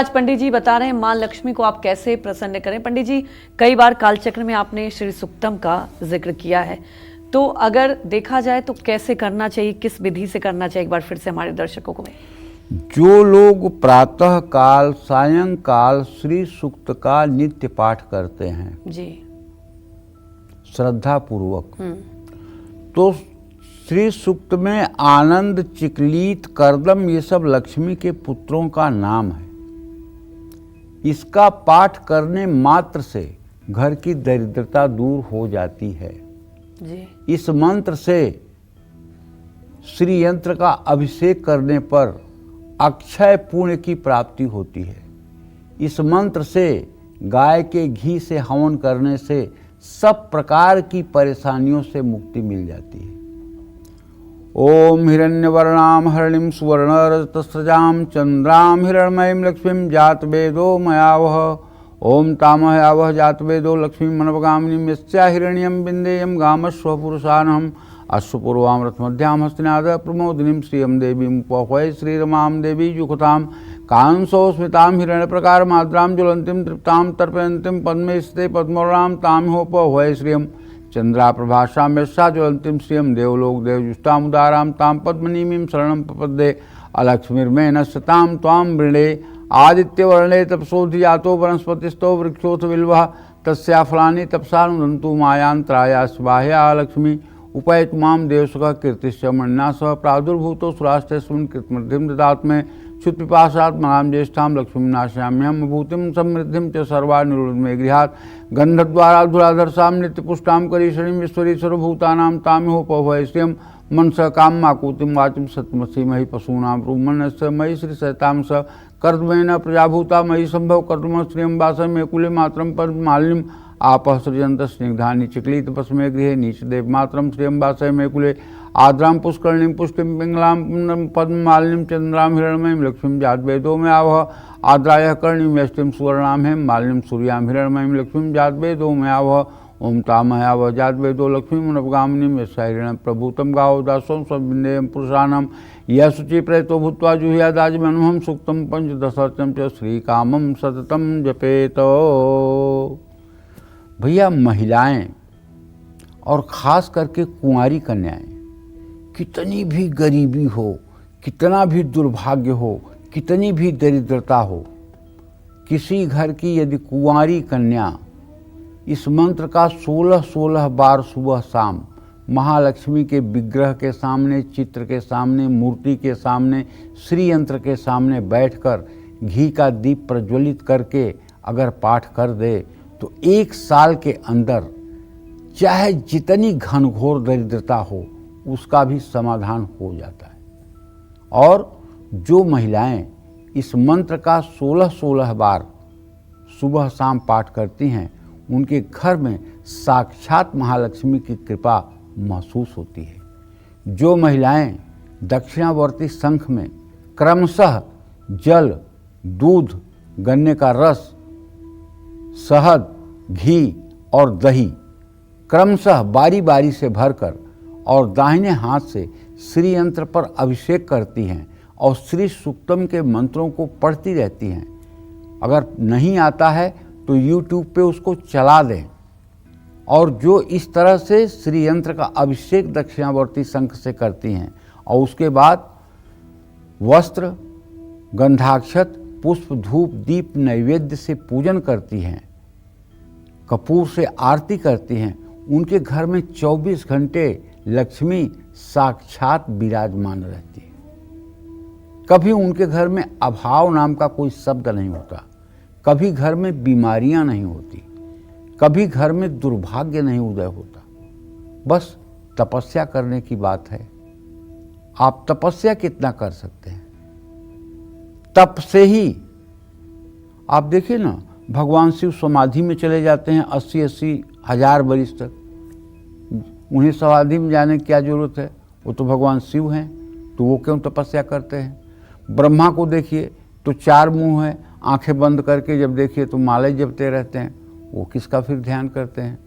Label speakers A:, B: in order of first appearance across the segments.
A: आज पंडित जी बता रहे हैं मां लक्ष्मी को आप कैसे प्रसन्न करें। पंडित जी, कई बार कालचक्र में आपने श्री सूक्तम का जिक्र किया है, तो अगर देखा जाए तो कैसे करना चाहिए, किस विधि से करना चाहिए, एक बार फिर से हमारे दर्शकों को।
B: जो लोग प्रातः काल सायंकाल श्री सूक्त का नित्य पाठ करते हैं
A: जी
B: श्रद्धा पूर्वक, तो श्री सूक्त में आनंद, चिकलीत, करदम ये सब लक्ष्मी के पुत्रों का नाम है। इसका पाठ करने मात्र से घर की दरिद्रता दूर हो जाती है
A: जी।
B: इस मंत्र से श्री यंत्र का अभिषेक करने पर अक्षय पुण्य की प्राप्ति होती है। इस मंत्र से गाय के घी से हवन करने से सब प्रकार की परेशानियों से मुक्ति मिल जाती है। ओम हिरण्यवर्णाम हरिणीं सुवर्णरजतस्रजां चंद्रां हिरण्मयीं लक्ष्मीं जातवेदो मयावह। ओम तामहयावह जातवेदो लक्ष्मीं मनवगामिनीं यस्या हिरण्यं बिन्देयं गामस्व पुरुषानहम् अश्वपूर्वां रथमध्यां हस्तिनाद प्रमोदिनीं श्रियं देवीं उपहवै श्रीरमां देवी जुगतां कांसो स्मितां हिरण्यप्रकारमाद्रां ज्वलन्तीं तृप्तां तर्पयन्तीं पद्मे स्थिते पद्मवर्णां तां होपहवै श्रियं चंद्राप्रभासां यस्या ज्वलन्तीं श्रियं देवलोक देवजुष्टामुदारां तां पद्मनीमीं शरणं प्रपद्ये। अलक्ष्मीर्मेनस्य तां त्वां वृणे आदित्यवर्णे तपसोऽधिजातो वनस्पतिस्थो वृक्षोऽथ बिल्वः तस्या फलानि तपसा नुदन्तु मायान्तराया स्वाह्या लक्ष्मी उपैतु मां देवसुखः कीर्तिश्च मण्या सह प्रादुर्भूतो सुरास्तेऽस्मिन् कृतमृद्धिं ददात्मे क्षुत्पिपासात् मनां ज्येष्ठां लक्ष्मीं नाशयाम्यहं भूतिं समृद्धिं च सर्वा निरुद्धमे गृहात् गन्धद्वारा धुराधरसां नित्यपुष्टां करीशनीं ईश्वरीश्वरभूतानां तामिहोपहवै श्रियं मनसः कामाकुतिं वाचिं सत्मसि मयि पशूनां ब्रूमन्यस्य मयि श्रीसहितां स कर्दमेन प्रजाभूता मयि सम्भव कर्दम श्रियं वासमे कुले मात्रं पद्ममालिनीं आपः सृजन्त स्निग्धानि चिक्लीत पस्मे गृहे नीचदेव मात्रं श्रियं वासमे कुले आद्रां पुष्करणीं पुष्टिं पिङ्गलां पद्ममालिनीं चन्द्रां हिरण्मयीं लक्ष्मीं जातवेदो मे आवह। आद्रायः कर्णीं यष्टिं सुवर्णां हें मालिनीं सूर्यां हिरण्मयीं लक्ष्मीं जातवेदो मे आवह। ओम तामहयावह जातवेदो लक्ष्मीं मनवगामिनीं यस्या हिरण्यं प्रभूतं गावो दासों सविन्देयं पुरुषाणां यः शुचि प्रेतो भूत्वा जुह्यादाजमनुहं सूक्तं पंचदशर्चं च श्रीकामं सततं जपेत। भैया, महिलाएं और ख़ास करके कुंवारी कन्याएं, कितनी भी गरीबी हो, कितना भी दुर्भाग्य हो, कितनी भी दरिद्रता हो, किसी घर की यदि कुंवारी कन्या इस मंत्र का 16-16 बार सुबह शाम महालक्ष्मी के विग्रह के सामने, चित्र के सामने, मूर्ति के सामने, श्री यंत्र के सामने बैठकर घी का दीप प्रज्वलित करके अगर पाठ कर दे तो 1 साल के अंदर चाहे जितनी घनघोर दरिद्रता हो उसका भी समाधान हो जाता है। और जो महिलाएं इस मंत्र का 16-16 बार सुबह शाम पाठ करती हैं उनके घर में साक्षात महालक्ष्मी की कृपा महसूस होती है। जो महिलाएं दक्षिणावर्ती शंख में क्रमशः जल, दूध, गन्ने का रस, शहद, घी और दही क्रमशः बारी बारी से भरकर और दाहिने हाथ से श्री यंत्र पर अभिषेक करती हैं और श्री सूक्तम के मंत्रों को पढ़ती रहती हैं, अगर नहीं आता है तो YouTube पे उसको चला दें। और जो इस तरह से श्री यंत्र का अभिषेक दक्षिणावर्ती शंख से करती हैं और उसके बाद वस्त्र, गंधाक्षत, पुष्प, धूप, दीप, नैवेद्य से पूजन करती हैं, कपूर से आरती करती हैं, उनके घर में 24 घंटे लक्ष्मी साक्षात विराजमान रहती है। कभी उनके घर में अभाव नाम का कोई शब्द नहीं होता, कभी घर में बीमारियां नहीं होती, कभी घर में दुर्भाग्य नहीं उदय होता। बस तपस्या करने की बात है। आप तपस्या कितना कर सकते हैं? तप से ही आप देखिए ना, भगवान शिव समाधि में चले जाते हैं 80-80 हजार वर्ष तक। उन्हें समाधि में जाने की क्या जरूरत है? वो तो भगवान शिव हैं, तो वो क्यों तपस्या करते हैं? ब्रह्मा को देखिए तो 4 मुंह है, आंखें बंद करके जब देखिए तो माला जपते रहते हैं, वो किसका फिर ध्यान करते हैं?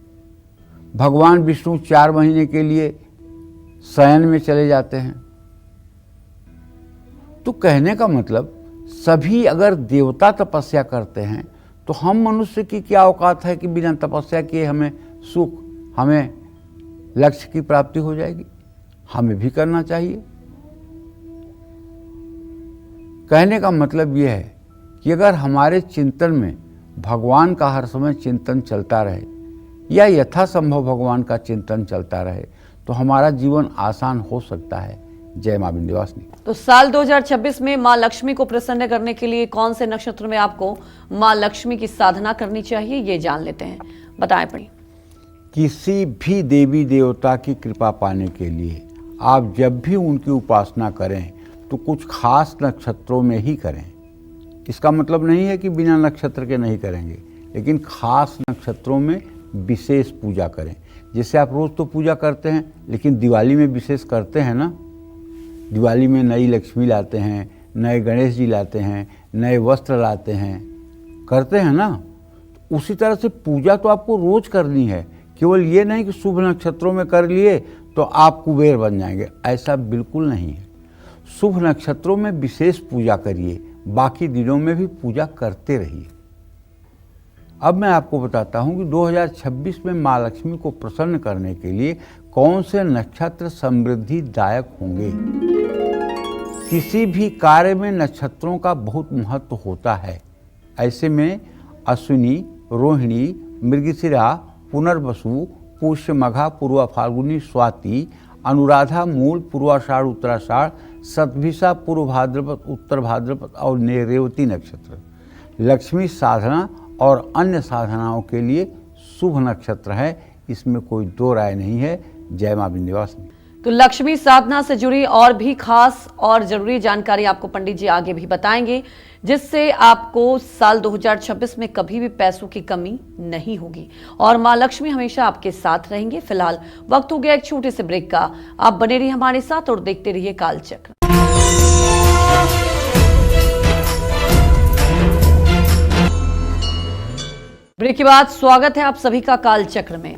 B: भगवान विष्णु 4 महीने के लिए शयन में चले जाते हैं। तो कहने का मतलब सभी अगर देवता तपस्या करते हैं तो हम मनुष्य की क्या औकात है कि बिना तपस्या किए हमें सुख, हमें लक्ष्य की प्राप्ति हो जाएगी। हमें भी करना चाहिए। कहने का मतलब यह है कि अगर हमारे चिंतन में भगवान का हर समय चिंतन चलता रहे या यथासंभव भगवान का चिंतन चलता रहे तो हमारा जीवन आसान हो सकता है। जय मां विंध्यवासिनी।
A: तो साल 2026 में मां लक्ष्मी को प्रसन्न करने के लिए कौन से नक्षत्र में आपको मां लक्ष्मी की साधना करनी चाहिए, ये जान लेते हैं। बताएं पढ़िए।
B: किसी भी देवी देवता की कृपा पाने के लिए आप जब भी उनकी उपासना करें तो कुछ खास नक्षत्रों में ही करें। इसका मतलब नहीं है कि बिना नक्षत्र के नहीं करेंगे, लेकिन खास नक्षत्रों में विशेष पूजा करें। जैसे आप रोज़ तो पूजा करते हैं, लेकिन दिवाली में विशेष करते हैं ना। दिवाली में नई लक्ष्मी लाते हैं, नए गणेश जी लाते हैं, नए वस्त्र लाते हैं, करते हैं ना। उसी तरह से पूजा तो आपको रोज़ करनी है। केवल ये नहीं कि शुभ नक्षत्रों में कर लिए तो आप कुबेर बन जाएंगे, ऐसा बिल्कुल नहीं है। शुभ नक्षत्रों में विशेष पूजा करिए, बाकी दिनों में भी पूजा करते रहिए। अब मैं आपको बताता हूं कि 2026 में मां लक्ष्मी को प्रसन्न करने के लिए कौन से नक्षत्र समृद्धिदायक होंगे। किसी भी कार्य में नक्षत्रों का बहुत महत्व होता है। ऐसे में अश्विनी, रोहिणी, मृगशिरा, पुनर्वसु, पुष्य, मघा, पूर्वा फाल्गुनी, स्वाति, अनुराधा, मूल, पूर्वाषाढ़, उत्तराषाढ़, शतभिषा, पूर्व भाद्रपद, उत्तर भाद्रपद और रेवती नक्षत्र लक्ष्मी साधना और अन्य साधनाओं के लिए शुभ नक्षत्र है। इसमें कोई दो राय नहीं है। जय मां विंध्यवासिनी।
A: तो लक्ष्मी साधना से जुड़ी और भी खास और जरूरी जानकारी आपको पंडित जी आगे भी बताएंगे, जिससे आपको साल 2026 में कभी भी पैसों की कमी नहीं होगी और मां लक्ष्मी हमेशा आपके साथ रहेंगे। फिलहाल वक्त हो गया एक छोटे से ब्रेक का। आप बने रहिए हमारे साथ और देखते रहिए कालचक्र। ब्रेक के बाद स्वागत है आप सभी का कालचक्र में।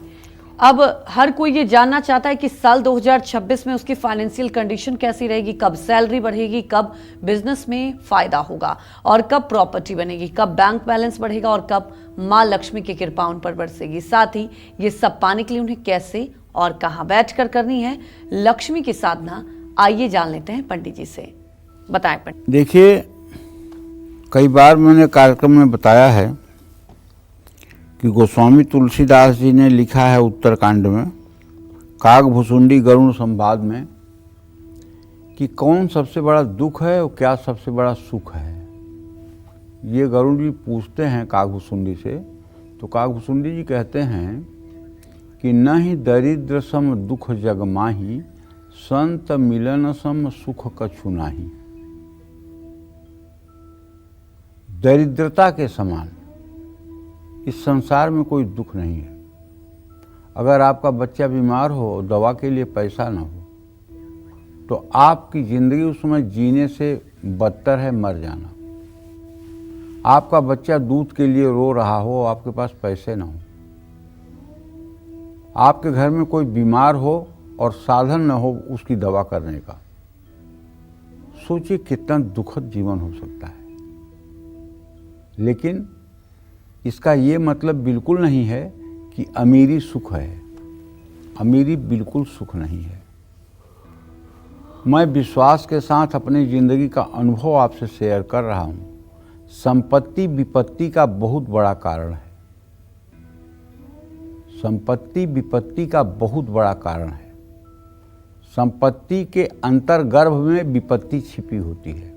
A: अब हर कोई ये जानना चाहता है कि साल 2026 में उसकी फाइनेंशियल कंडीशन कैसी रहेगी, कब सैलरी बढ़ेगी, कब बिजनेस में फायदा होगा और कब प्रॉपर्टी बनेगी, कब बैंक बैलेंस बढ़ेगा और कब मां लक्ष्मी की कृपा उन पर बरसेगी। साथ ही ये सब पाने के लिए उन्हें कैसे और कहां बैठकर करनी है लक्ष्मी की साधना, आइए जान लेते हैं पंडित जी से। बताएं पंडित।
B: देखिए, कई बार मैंने कार्यक्रम में बताया है कि गोस्वामी तुलसीदास जी ने लिखा है उत्तरकांड में, काकभुसुंडी गरुड़ संवाद में, कि कौन सबसे बड़ा दुख है और क्या सबसे बड़ा सुख है। ये गरुड़ जी पूछते हैं काकभुसुंडी से, तो काकभुसुंडी जी कहते हैं कि न ही दरिद्र सम दुख जग माही, संत मिलन सम सुख कछु नाही। दरिद्रता के समान इस संसार में कोई दुख नहीं है। अगर आपका बच्चा बीमार हो, दवा के लिए पैसा ना हो, तो आपकी जिंदगी उसमें जीने से बदतर है मर जाना। आपका बच्चा दूध के लिए रो रहा हो, आपके पास पैसे ना हो, आपके घर में कोई बीमार हो और साधन न हो उसकी दवा करने का, सोचिए कितना दुखद जीवन हो सकता है। लेकिन इसका ये मतलब बिल्कुल नहीं है कि अमीरी सुख है। अमीरी बिल्कुल सुख नहीं है। मैं विश्वास के साथ अपनी जिंदगी का अनुभव आपसे शेयर कर रहा हूँ। संपत्ति विपत्ति का बहुत बड़ा कारण है। संपत्ति विपत्ति का बहुत बड़ा कारण है। संपत्ति के अंतर्गर्भ में विपत्ति छिपी होती है।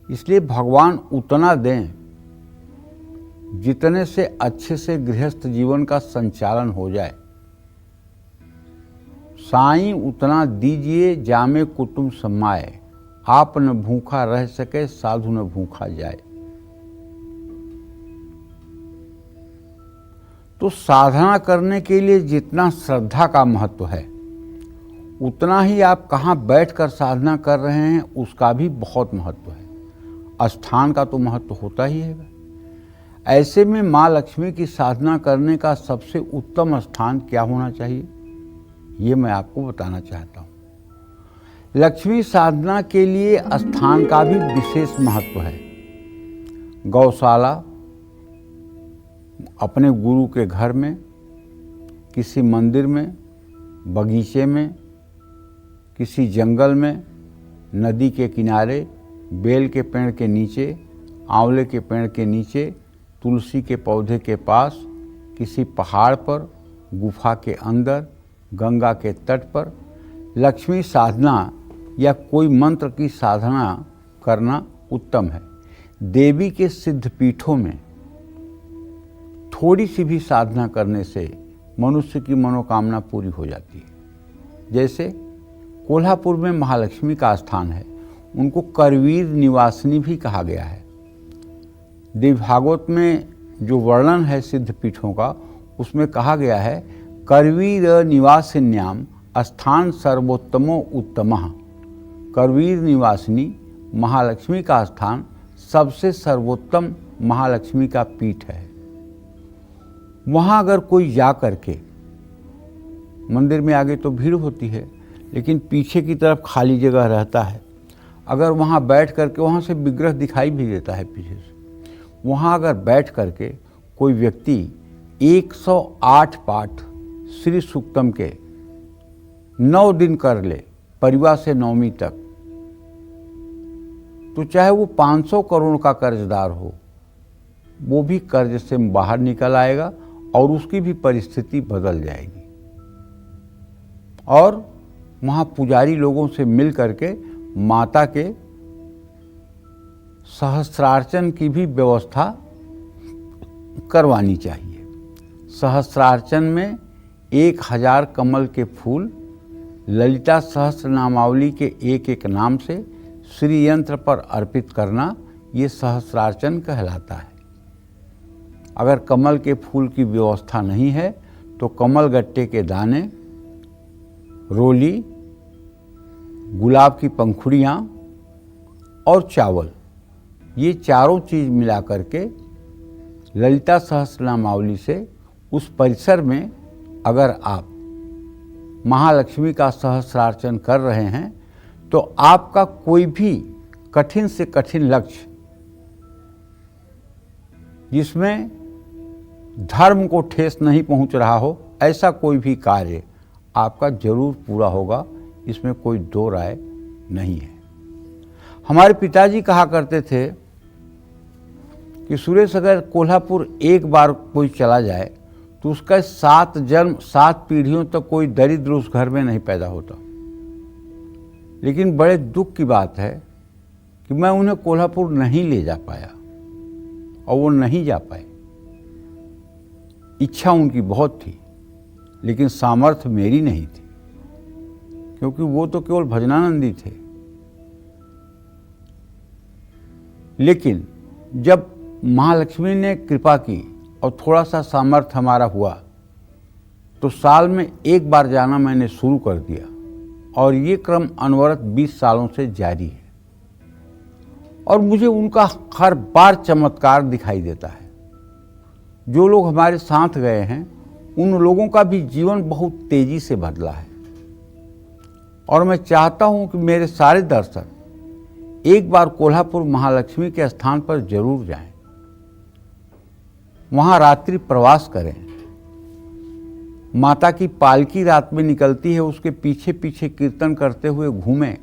B: इसलिए भगवान उतना दें जितने से अच्छे से गृहस्थ जीवन का संचालन हो जाए। साईं उतना दीजिए जामे कुटुम समाए, आप न भूखा रह सके साधु न भूखा जाए। तो साधना करने के लिए जितना श्रद्धा का महत्व है, उतना ही आप कहाँ बैठकर साधना कर रहे हैं उसका भी बहुत महत्व है। स्थान का तो महत्व होता ही है। ऐसे में माँ लक्ष्मी की साधना करने का सबसे उत्तम स्थान क्या होना चाहिए, ये मैं आपको बताना चाहता हूँ। लक्ष्मी साधना के लिए स्थान का भी विशेष महत्व है। गौशाला, अपने गुरु के घर में, किसी मंदिर में, बगीचे में, किसी जंगल में, नदी के किनारे, बेल के पेड़ के नीचे, आंवले के पेड़ के नीचे, तुलसी के पौधे के पास, किसी पहाड़ पर, गुफा के अंदर, गंगा के तट पर लक्ष्मी साधना या कोई मंत्र की साधना करना उत्तम है। देवी के सिद्ध पीठों में थोड़ी सी भी साधना करने से मनुष्य की मनोकामना पूरी हो जाती है। जैसे कोल्हापुर में महालक्ष्मी का स्थान है, उनको करवीर निवासिनी भी कहा गया है। देवी भागवत में जो वर्णन है सिद्ध पीठों का, उसमें कहा गया है करवीर निवासिन्याम स्थान सर्वोत्तमो उत्तमः। करवीर निवासिनी महालक्ष्मी का स्थान सबसे सर्वोत्तम महालक्ष्मी का पीठ है। वहाँ अगर कोई जा करके, मंदिर में आगे तो भीड़ होती है लेकिन पीछे की तरफ खाली जगह रहता है, अगर वहाँ बैठ करके, वहाँ से विग्रह दिखाई भी देता है पीछे से, वहाँ अगर बैठ करके कोई व्यक्ति 108 पाठ श्री सूक्तम के 9 दिन कर ले, परिवार से नवमी तक, तो चाहे वो 500 करोड़ का कर्जदार हो, वो भी कर्ज से बाहर निकल आएगा और उसकी भी परिस्थिति बदल जाएगी। और वहाँ पुजारी लोगों से मिल करके माता के सहस्त्रार्चन की भी व्यवस्था करवानी चाहिए। सहस्त्रार्चन में 1000 कमल के फूल ललिता सहस्त्र नामावली के एक एक नाम से श्री यंत्र पर अर्पित करना, ये सहस्त्रार्चन कहलाता है। अगर कमल के फूल की व्यवस्था नहीं है तो कमल गट्टे के दाने, रोली, गुलाब की पंखुड़ियाँ और चावल, ये चारों चीज़ मिला करके ललिता सहस्रनामावली से उस परिसर में अगर आप महालक्ष्मी का सहस्रार्चन कर रहे हैं तो आपका कोई भी कठिन से कठिन लक्ष्य, जिसमें धर्म को ठेस नहीं पहुंच रहा हो, ऐसा कोई भी कार्य आपका जरूर पूरा होगा, इसमें कोई दो राय नहीं है। हमारे पिताजी कहा करते थे कि सुरेश, अगर कोल्हापुर एक बार कोई चला जाए तो उसका 7 जन्म 7 पीढ़ियों तक कोई दरिद्र उस घर में नहीं पैदा होता। लेकिन बड़े दुख की बात है कि मैं उन्हें कोल्हापुर नहीं ले जा पाया और वो नहीं जा पाए। इच्छा उनकी बहुत थी लेकिन सामर्थ्य मेरी नहीं थी, क्योंकि वो तो केवल भजनानंदी थे। लेकिन जब महालक्ष्मी ने कृपा की और थोड़ा सा सामर्थ्य हमारा हुआ तो साल में एक बार जाना मैंने शुरू कर दिया और ये क्रम अनवरत 20 सालों से जारी है। और मुझे उनका हर बार चमत्कार दिखाई देता है। जो लोग हमारे साथ गए हैं उन लोगों का भी जीवन बहुत तेजी से बदला है। और मैं चाहता हूं कि मेरे सारे दर्शक एक बार कोल्हापुर महालक्ष्मी के स्थान पर जरूर जाएं, वहां रात्रि प्रवास करें। माता की पालकी रात में निकलती है, उसके पीछे पीछे कीर्तन करते हुए घूमें,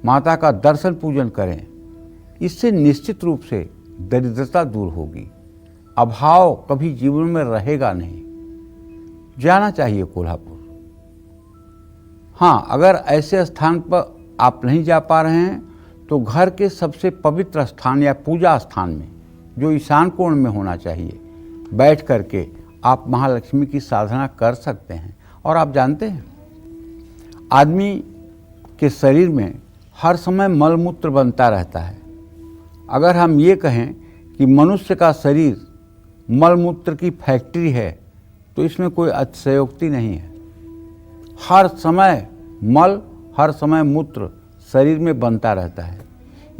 B: माता का दर्शन पूजन करें। इससे निश्चित रूप से दरिद्रता दूर होगी, अभाव कभी जीवन में रहेगा नहीं। जाना चाहिए कोल्हापुर। हाँ, अगर ऐसे स्थान पर आप नहीं जा पा रहे हैं तो घर के सबसे पवित्र स्थान या पूजा स्थान में, जो ईशान कोण में होना चाहिए, बैठ करके आप महालक्ष्मी की साधना कर सकते हैं। और आप जानते हैं, आदमी के शरीर में हर समय मलमूत्र बनता रहता है। अगर हम ये कहें कि मनुष्य का शरीर मलमूत्र की फैक्ट्री है तो इसमें कोई अतिशयोक्ति नहीं है। हर समय मल, हर समय मूत्र शरीर में बनता रहता है।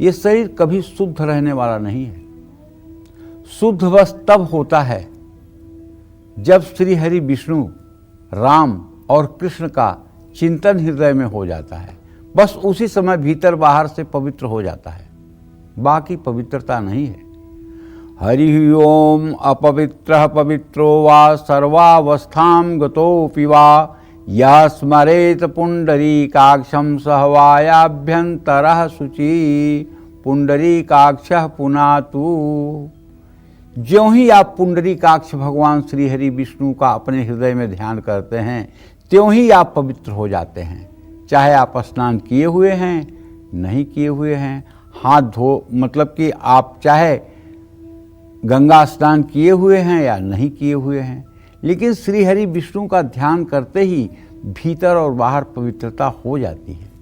B: ये शरीर कभी शुद्ध रहने वाला नहीं है। शुद्ध बस तब होता है जब श्री हरि विष्णु, राम और कृष्ण का चिंतन हृदय में हो जाता है, बस उसी समय भीतर बाहर से पवित्र हो जाता है, बाकी पवित्रता नहीं है। हरि ओम अपवित्रः पवित्रो वा सर्वावस्थां गतोऽपि वा या स्मरेत पुंडरीकाक्षं सहवायाभ्यंतरः शुचि पुंडरीकाक्षः पुनातु। ज्यों ही आप पुंडरीकाक्ष भगवान श्री हरि विष्णु का अपने हृदय में ध्यान करते हैं, त्यों ही आप पवित्र हो जाते हैं। चाहे आप स्नान किए हुए हैं, नहीं किए हुए हैं, हाथ धो मतलब कि आप चाहे गंगा स्नान किए हुए हैं या नहीं किए हुए हैं, लेकिन श्री हरि विष्णु का ध्यान करते ही भीतर और बाहर पवित्रता हो जाती है।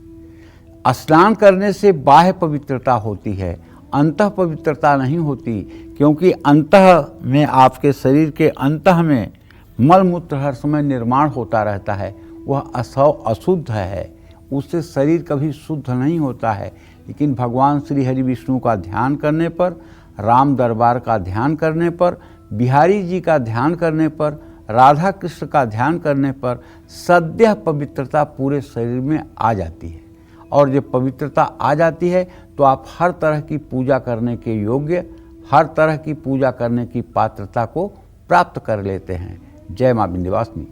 B: स्नान करने से बाह्य पवित्रता होती है, अंतः पवित्रता नहीं होती, क्योंकि अंतः में आपके शरीर के अंतः में मल मूत्र हर समय निर्माण होता रहता है, वह अशुद्ध है, उससे शरीर कभी शुद्ध नहीं होता है। लेकिन भगवान श्री हरि विष्णु का ध्यान करने पर, राम दरबार का ध्यान करने पर, बिहारी जी का ध्यान करने पर, राधा कृष्ण का ध्यान करने पर सद्यः पवित्रता पूरे शरीर में आ जाती है। और जब पवित्रता आ जाती है तो आप हर तरह की पूजा करने के योग्य, हर तरह की पूजा करने की पात्रता को प्राप्त कर लेते हैं। जय मां विंध्यवासिनी।